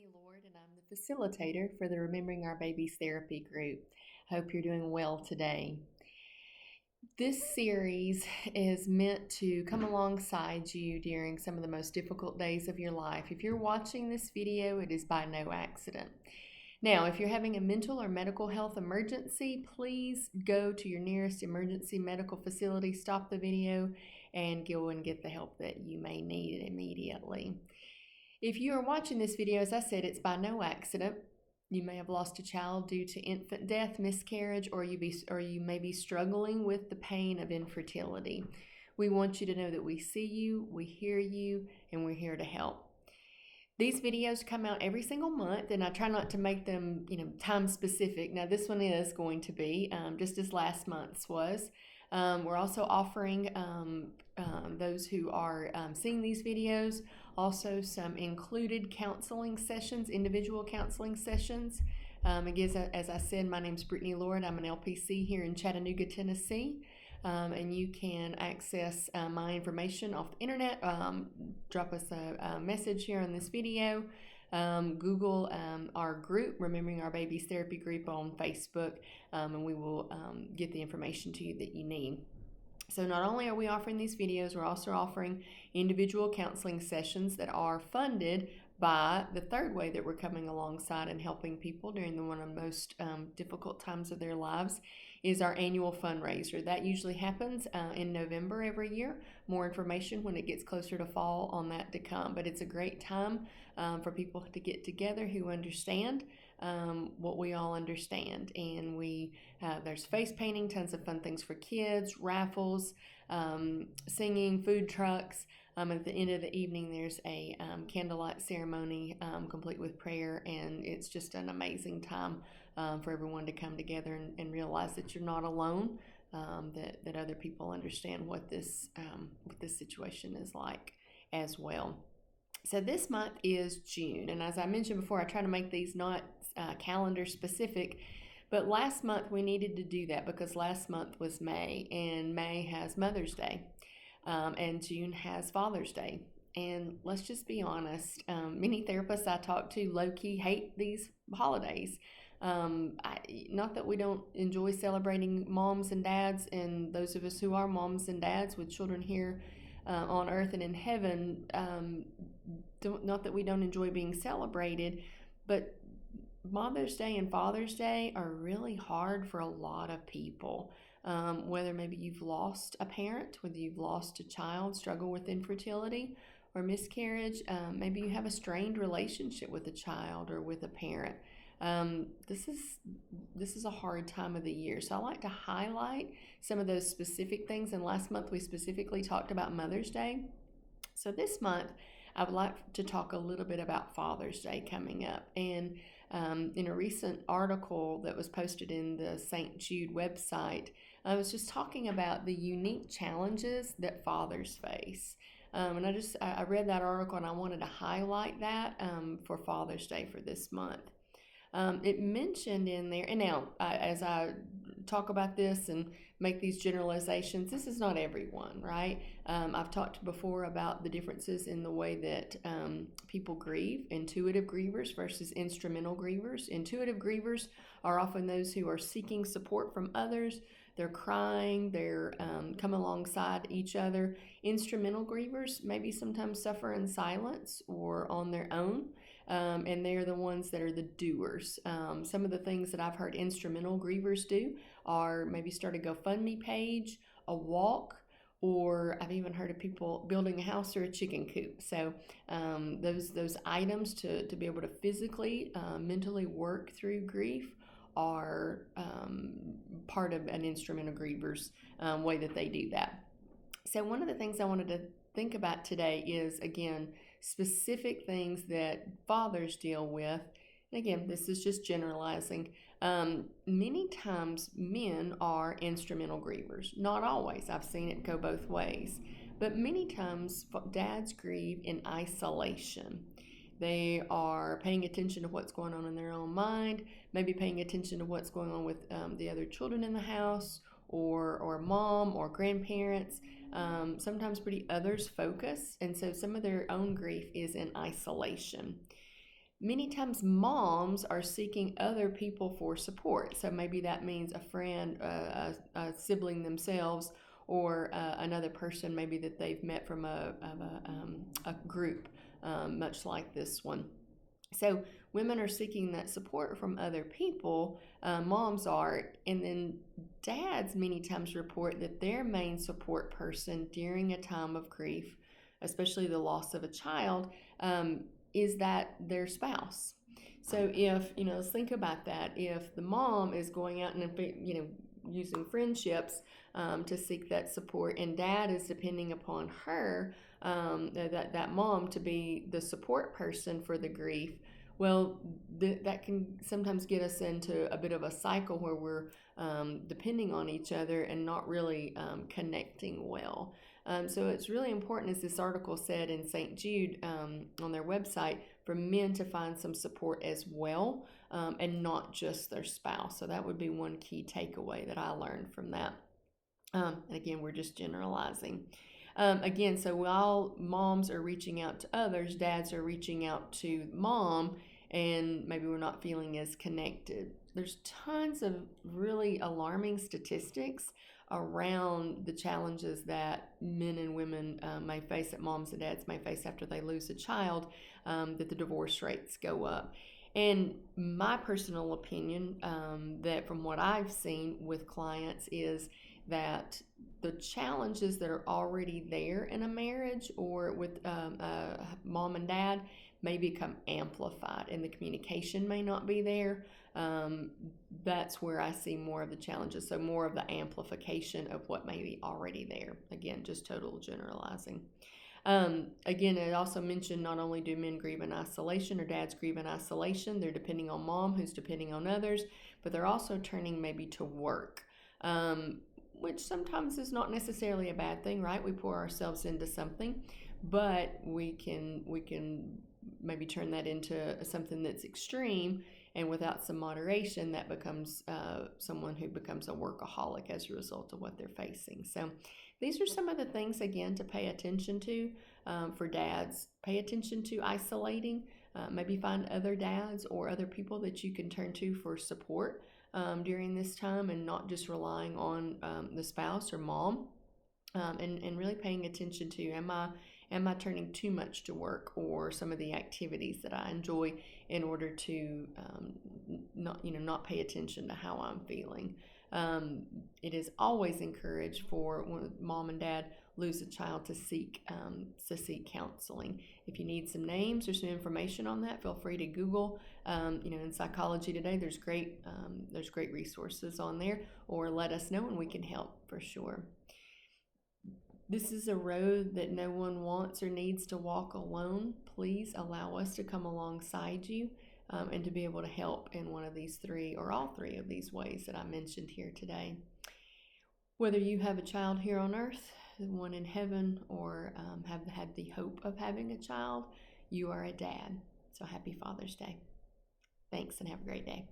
Brittany Lord, and I'm the facilitator for the Remembering Our Babies therapy group. Hope you're doing well today. This series is meant to come alongside you during some of the most difficult days of your life. If you're watching this video, it is by no accident. Now, if you're having a mental or medical health emergency, please go to your nearest emergency medical facility, stop the video, and go and get the help that you may need immediately. If you are watching this video, as I said, it's by no accident. You may have lost a child due to infant death, miscarriage, or you may be struggling with the pain of infertility. We want you to know that we see you, we hear you, and we're here to help. These videos come out every single month, and I try not to make them, time specific. Now, this one is going to be just as last month's was. We're also offering those who are seeing these videos also some included counseling sessions, individual counseling sessions. Again, as I said, my name's Brittany Lord. I'm an LPC here in Chattanooga, Tennessee. And you can access my information off the internet. Drop us a message here on this video. Google our group, Remembering Our Babies Therapy Group on Facebook, and we will get the information to you that you need. So not only are we offering these videos, we're also offering individual counseling sessions that are funded by the third way that we're coming alongside and helping people during one of the most difficult times of their lives is our annual fundraiser. That usually happens in November every year. More information when it gets closer to fall on that to come. But it's a great time for people to get together who understand what we all understand. And there's face painting, tons of fun things for kids, raffles, singing, food trucks. At the end of the evening, there's a candlelight ceremony complete with prayer, and it's just an amazing time for everyone to come together and realize that you're not alone, that other people understand what this situation is like as well. So this month is June, and as I mentioned before, I try to make these not calendar specific, but last month we needed to do that because last month was May, and May has Mother's Day. And June has Father's Day. And let's just be honest, many therapists I talk to low-key hate these holidays. Not that we don't enjoy celebrating moms and dads, and those of us who are moms and dads with children here on earth and in heaven, not that we don't enjoy being celebrated, but Mother's Day and Father's Day are really hard for a lot of people. Whether maybe you've lost a parent, whether you've lost a child, struggle with infertility or miscarriage, maybe you have a strained relationship with a child or with a parent. This is a hard time of the year. So I like to highlight some of those specific things. And last month we specifically talked about Mother's Day. So this month I would like to talk a little bit about Father's Day coming up. And in a recent article that was posted in the St. Jude website, I was just talking about the unique challenges that fathers face. And I read that article and I wanted to highlight that for Father's Day for this month. It mentioned in there, and now as I talk about this and make these generalizations, this is not everyone, right? I've talked before about the differences in the way that people grieve, intuitive grievers versus instrumental grievers. Intuitive grievers are often those who are seeking support from others. They're crying, they're coming alongside each other. Instrumental grievers maybe sometimes suffer in silence or on their own. And they're the ones that are the doers. Some of the things that I've heard instrumental grievers do are maybe start a GoFundMe page, a walk, or I've even heard of people building a house or a chicken coop. So those items to be able to physically, mentally work through grief are part of an instrumental griever's way that they do that. So one of the things I wanted to think about today is, again, specific things that fathers deal with. And again, this is just generalizing. Many times men are instrumental grievers. Not always. I've seen it go both ways. But many times dads grieve in isolation. They are paying attention to what's going on in their own mind, maybe paying attention to what's going on with the other children in the house, or mom or grandparents, sometimes pretty others focused. And so some of their own grief is in isolation. many times moms are seeking other people for support. So maybe that means a friend, a sibling themselves, or another person maybe that they've met from a group, much like this one. So women are seeking that support from other people, moms are, and then dads many times report that their main support person during a time of grief, especially the loss of a child, is that their spouse. So if, let's think about that. If the mom is going out and, using friendships to seek that support, and dad is depending upon her, that mom, to be the support person for the grief, well, that can sometimes get us into a bit of a cycle where we're depending on each other and not really connecting well. So it's really important, as this article said in St. Jude on their website, for men to find some support as well, and not just their spouse. So that would be one key takeaway that I learned from that. And again, we're just generalizing. Again, so while moms are reaching out to others, dads are reaching out to mom, and maybe we're not feeling as connected. There's tons of really alarming statistics around the challenges that men and women may face, that moms and dads may face after they lose a child, that the divorce rates go up. And my personal opinion, that from what I've seen with clients, is that the challenges that are already there in a marriage or with mom and dad may become amplified, and the communication may not be there. That's where I see more of the challenges. So more of the amplification of what may be already there. Again, just total generalizing. Again, it also mentioned not only do men grieve in isolation or dads grieve in isolation, they're depending on mom, who's depending on others, but they're also turning maybe to work, which sometimes is not necessarily a bad thing, right? We pour ourselves into something, but we can maybe turn that into something that's extreme, and without some moderation, that becomes someone who becomes a workaholic as a result of what they're facing. So these are some of the things, again, to pay attention to for dads. Pay attention to isolating. Maybe find other dads or other people that you can turn to for support during this time, and not just relying on the spouse or mom. And really paying attention to, am I turning too much to work or some of the activities that I enjoy, in order to not pay attention to how I'm feeling. It is always encouraged for when mom and dad lose a child to seek counseling. If you need some names or some information on that, feel free to Google. In Psychology Today, there's great resources on there, or let us know and we can help for sure. This is a road that no one wants or needs to walk alone. Please allow us to come alongside you and to be able to help in one of these three, or all three of these ways that I mentioned here today. Whether you have a child here on earth, one in heaven, or have had the hope of having a child, you are a dad. So happy Father's Day. Thanks, and have a great day.